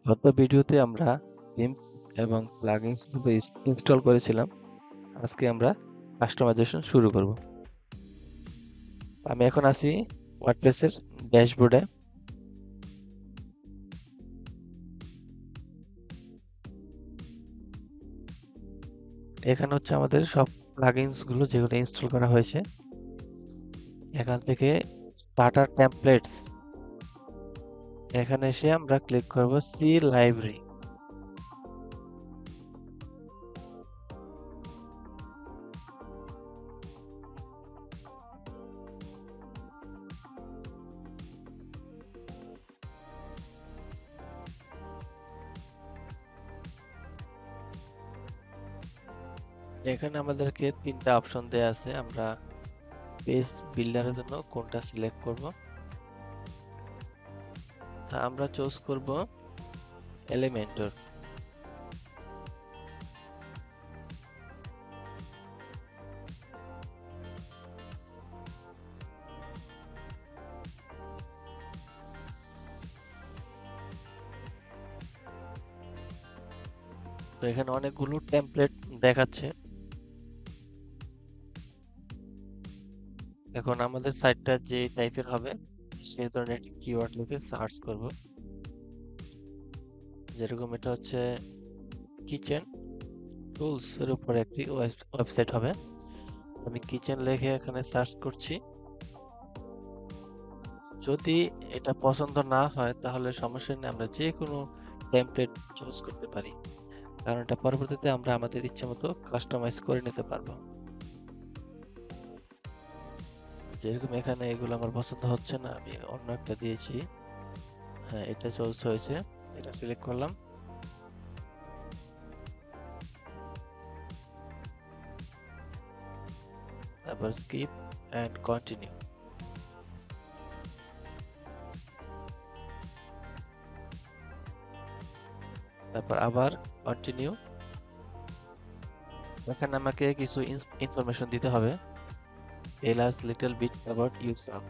গত ভিডিওতে আমরা থিমস এবং প্লাগইনস গুলো ইনস্টল করেছিলাম। আজকে আমরা কাস্টমাইজেশন শুরু করব। আমি এখন আছি ওয়ার্ডপ্রেসের ড্যাশবোর্ডে। এখানে হচ্ছে আমাদের সব প্লাগইনস গুলো যেগুলো ইনস্টল করা হয়েছে। এখান থেকে স্টার্টার টেমপ্লেটস, এখানে এসে আমরা ক্লিক করব সি লাইব্রেরি। এখানে আমাদেরকে তিনটা অপশন দেয়া আছে, আমরা পেজ বিল্ডারের জন্য কোনটা সিলেক্ট করব। তা আমরা চুজ করব এলিমেন্টর। তো এখানে অনেকগুলো টেমপ্লেট দেখাচ্ছে। এখন আমাদের সাইটটা যে টাইপের হবে সেই ধরনের একটি কিওয়ার্ড লিখে সার্চ করব। যেরকম এটা হচ্ছে কিচেন টুলস এর উপর একটি ওয়েবসাইট হবে। আমি কিচেন লিখে এখানে সার্চ করছি। যদি এটা পছন্দ না হয় তাহলে সমস্যা নেই, আমরা যে কোনো টেমপ্লেট চুজ করতে পারি, কারণ এটা পরবর্তীতে আমরা আমাদের ইচ্ছে মতো কাস্টমাইজ করে নিতে পারবো। যেরকম এখানে এগুলো আমার পছন্দ হচ্ছে না, আমি অন্য একটা দিয়েছি। হ্যাঁ, এটা চুজ হয়েছে, এটা সিলেক্ট করলাম। তারপর স্কিপ এন্ড কন্টিনিউ। তারপর আবার কন্টিনিউ। এখানে আমাকে কিছু ইনফরমেশন দিতে হবে। Tell us little bit about yourself.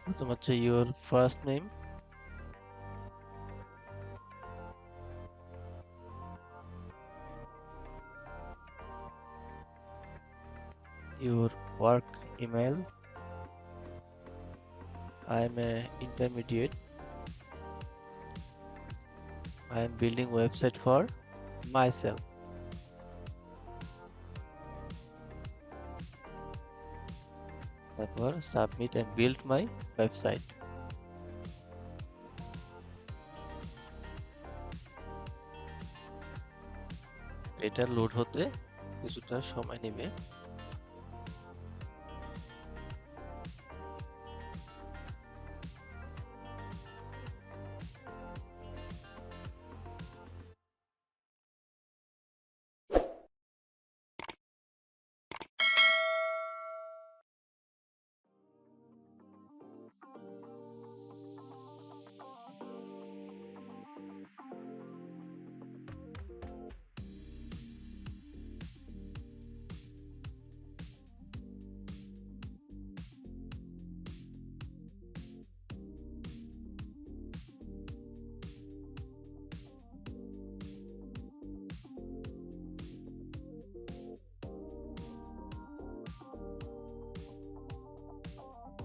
প্রথম হচ্ছে your first name, your work email. I am a intermediate. I am building website for myself. তারপর submit and build my website. এটা লোড হতে কিছুটা সময় নেবে।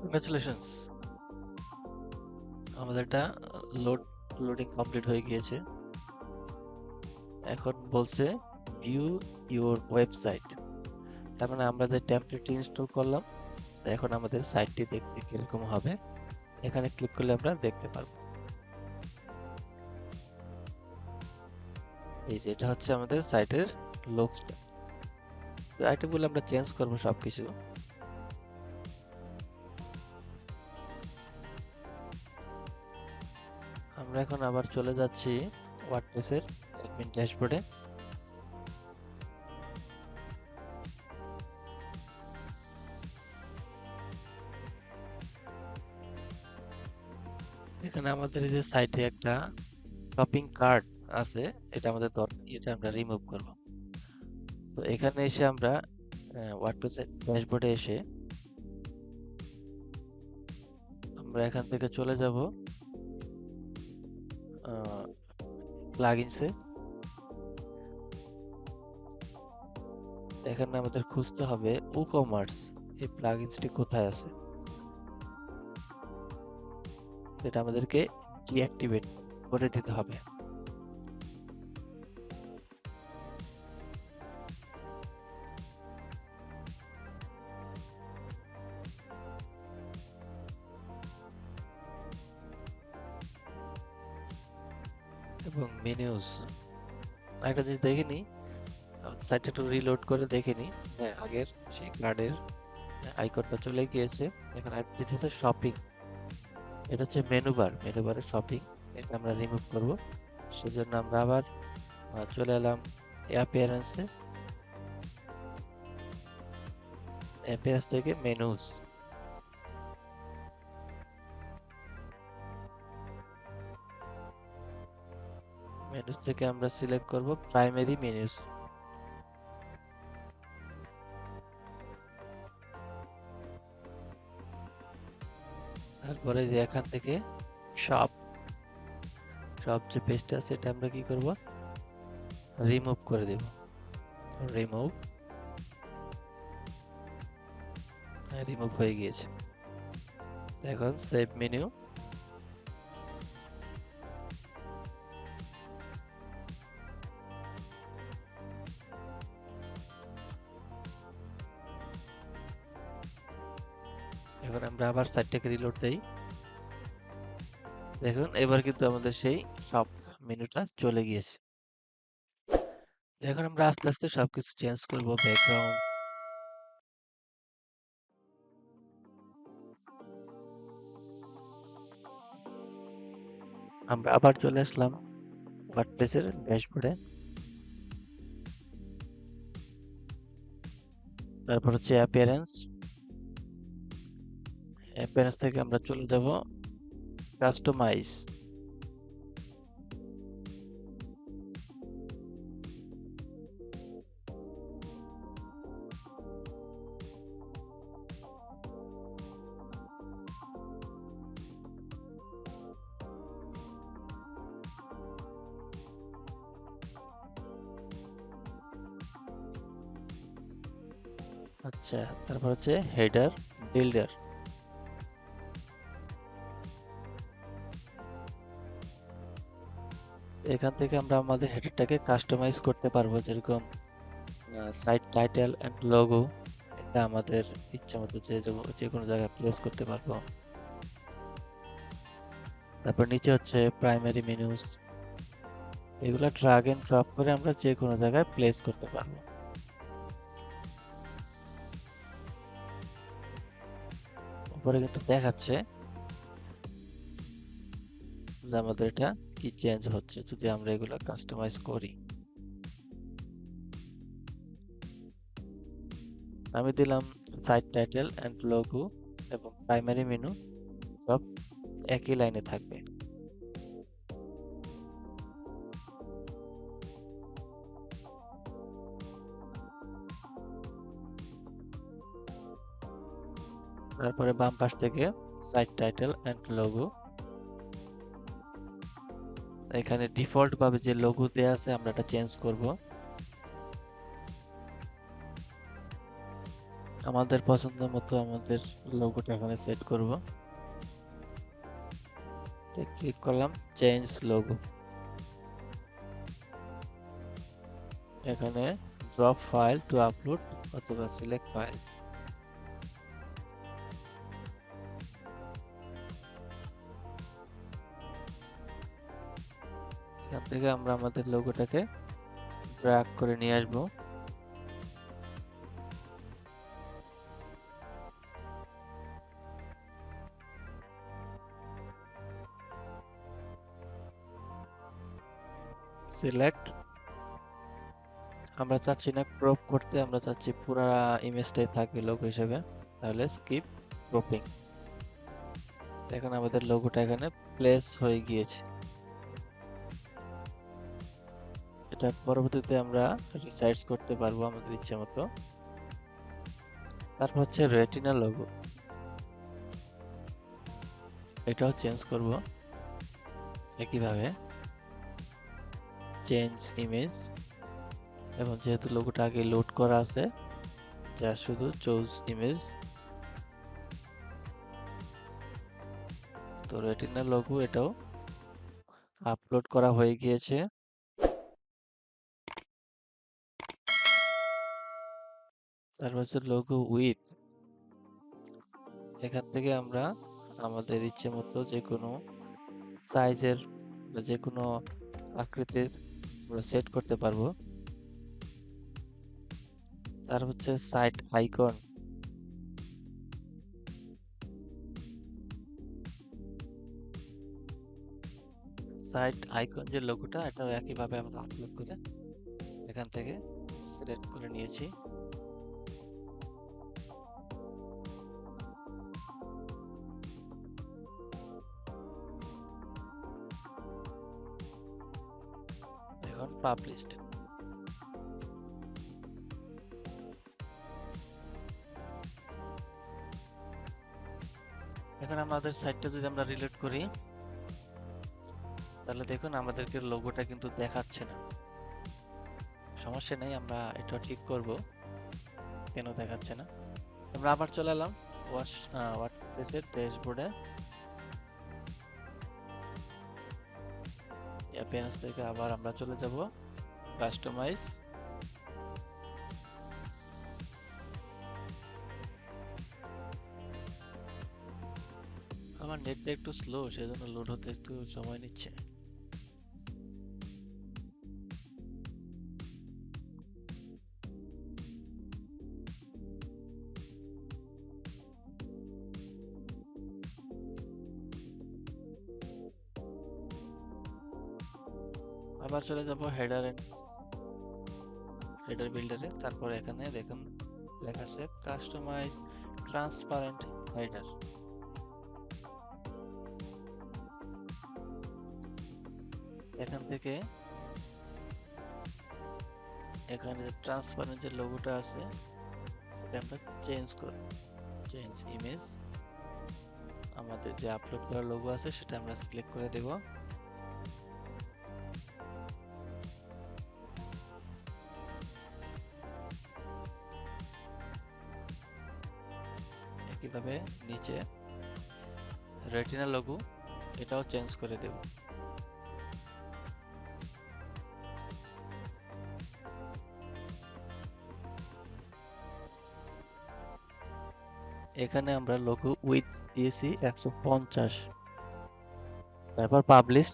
কংগ্রাচুলেশনস, আমাদের এটা লোডিং কমপ্লিট হয়ে গিয়েছে। এখন বলছে ভিউ ইউর ওয়েবসাইট, তার মানে আমরা যে টেমপ্লেটটি ইনস্টল করলাম এখন আমাদের সাইটটি দেখতে কিরকম হবে এখানে ক্লিক করলে আমরা দেখতে পারবো। এই যে এটা হচ্ছে আমাদের সাইটের লুকসটা। তো আইটেমগুলো আমরা চেঞ্জ করব সবকিছু। আমরা এখন আবার চলে যাচ্ছি ওয়ার্ডপ্রেসের অ্যাডমিন ড্যাশবোর্ডে। এখানে আমাদের এই যে সাইটে একটা শপিং কার্ট আছে, এটা আমাদের দরকার, এটা আমরা রিমুভ করব। তো এখানে এসে আমরা ওয়ার্ডপ্রেসের ড্যাশবোর্ডে এসে আমরা এখান থেকে চলে যাব প্লাগইনসে। এখানে আমাদের খুঁজতে হবে WooCommerce, এই প্লাগইনসটি কোথায় আছে, এটা আমাদেরকে ডিঅ্যাক্টিভেট করে দিতে হবে। এবং মেনুস একটা জিনিস দেখে নিই, সাইটটা একটু রিলোড করে দেখে নিই। হ্যাঁ, আগের সেই কার্ডের আইকনটা চলে গিয়েছে। এখন আর যেটা হচ্ছে শপিং, এটা হচ্ছে মেনু বারের শপিং, এটা আমরা রিমুভ করব। সেজন্য আমরা আবার চলে এলাম অ্যাপিয়ারেন্সে, অ্যাপিয়ারেন্স থেকে মেনুস, মেনুস থেকে আমরা সিলেক্ট করব প্রাইমারি মেনুস। তারপরে যে এখান থেকে শপ, শপ যে পেজটা আছে এটা আমরা কি করব, রিমুভ করে দেব। রিমুভ, রিমুভ হয়ে গিয়েছে। এখন সেভ মেনু, এখন আমরা আবার সাইটটাকে রিলোড দেই। দেখুন এবার কিন্তু আমাদের সেই সব মেনুটা চলে গিয়েছে। এখন আমরা আস্তে আস্তে সবকিছু চেঞ্জ করব, ব্যাকগ্রাউন্ড। আমরা আবার চলে আসলাম ওয়ার্ডপ্রেসের ড্যাশবোর্ডে। তারপর হচ্ছে অ্যাপিয়ারেন্স, অ্যাপিয়ারেন্স থেকে আমরা চলে যাব কাস্টমাইজ। আচ্ছা, তারপর হচ্ছে হেডার বিল্ডার। এখান থেকে আমরা আমাদের হেডারটাকে কাস্টমাইজ করতে পারবো, যেরকম সাইট টাইটেল এন্ড লোগো, এটা আমাদের ইচ্ছা মতো যে কোনো জায়গায় প্লেস করতে পারবো। তারপর নিচে হচ্ছে প্রাইমারি মেনুস, এগুলা ড্রাগ এন্ড ড্রপ করে আমরা যে কোনো জায়গায় প্লেস করতে পারবো। উপরে কিন্তু দেখাচ্ছে যে আমাদের এটা কি চেঞ্জ হচ্ছে যদি আমরা এগুলা কাস্টমাইজ করি। আমি দিলাম সাইট টাইটেল এন্ড লোগো এবং প্রাইমারি মেনু সব একই লাইনে থাকবে। তারপরে বাম পাশ থেকে সাইট টাইটেল এন্ড লোগো, এখানে ডিফল্ট ভাবে যে লোগো দেয়া আছে আমরা এটা চেঞ্জ করব, আমাদের পছন্দ মতো আমাদের লোগোটা এখানে সেট করব। ক্লিক করলাম চেঞ্জ লোগো, এখানে ড্রপ ফাইল টু আপলোড অথবা সিলেক্ট ফাইলস। এখান থেকে আমরা আমাদের লোগোটাকে ড্র্যাগ করে নিয়ে আসবো। সিলেক্ট, আমরা চাচ্ছি না ক্রপ করতে, আমরা চাচ্ছি পুরা ইমেজটাই থাকবে লোগো হিসেবে, তাহলে স্কিপ ক্রপিং। এখন আমাদের লোগোটা এখানে প্লেস হয়ে গিয়েছে। এটা পরবর্তীতে আমরা রিসাইজ করতে পারবো আমাদের ইচ্ছে মতো। তারপর হচ্ছে রেটিনা লোগো, এটাও চেঞ্জ করব একইভাবে। চেঞ্জ ইমেজ, এবং যেহেতু লোগোটা আগে লোড করা আছে, যা শুধু চুজ ইমেজ। তো রেটিনা লোগো এটাও আপলোড করা হয়ে গিয়েছে। তারপর হচ্ছে লোগো উইথ, এখান থেকে আমরা আমাদের ইচ্ছে মতো যে কোনো সাইজের বা যে কোনো আকৃতির আমরা সেট করতে পারবো। তার হচ্ছে সাইট আইকন, সাইট আইকন যে লোগোটা, এটাও একইভাবে আমরা আপলোড করে এখান থেকে সিলেক্ট করে নিয়েছি। এখন পাবলিশড। এখন আমাদের সাইটটা যদি আমরা রিলোড করি, তাহলে দেখুন আমাদেরকে লোগোটা কিন্তু দেখাচ্ছে না। সমস্যা নেই, আমরা এটা ঠিক করব কেন দেখাচ্ছে না। আমরা আবার চলে এলাম ওয়ার্ডপ্রেসের ড্যাশবোর্ডে। অ্যাপিয়ারেন্স থেকে আবার আমরা চলে যাব কাস্টমাইজ। আমার নেটটা একটু স্লো, সেজন্য লোড হতে একটু সময় নিচ্ছে। আবার চলে যাব হেডার বিল্ডারে। তারপর এখানে দেখুন লেখা আছে কাস্টমাইজ ট্রান্সপারেন্ট হেডার। এখান থেকে এখানে যে ট্রান্সপারেন্ট যে লোগোটা আছে, এটা আমরা চেঞ্জ করব। চেঞ্জ ইমেজ, আমাদের যে আপলোড করা লোগো আছে সেটা আমরা সিলেক্ট করে দেব। একইভাবে নিচে রেটিনা লোগো, এটাও চেঞ্জ করে দেব। এখানে আমরা লোগো উইথ দিয়েছি 150। তারপর পাবলিশ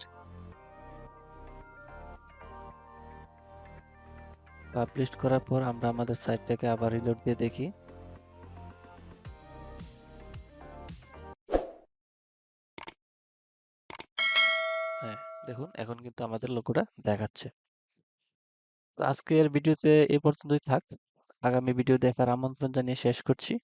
করার পর আমরা আমাদের সাইটটাকে আবার রিলোড দিয়ে দেখি। হ্যাঁ, দেখুন এখন কিন্তু আমাদের লোগোটা দেখাচ্ছে। তো আজকের ভিডিওতে এ পর্যন্তই থাক। আগামী ভিডিও দেখার আমন্ত্রণ জানিয়ে শেষ করছি।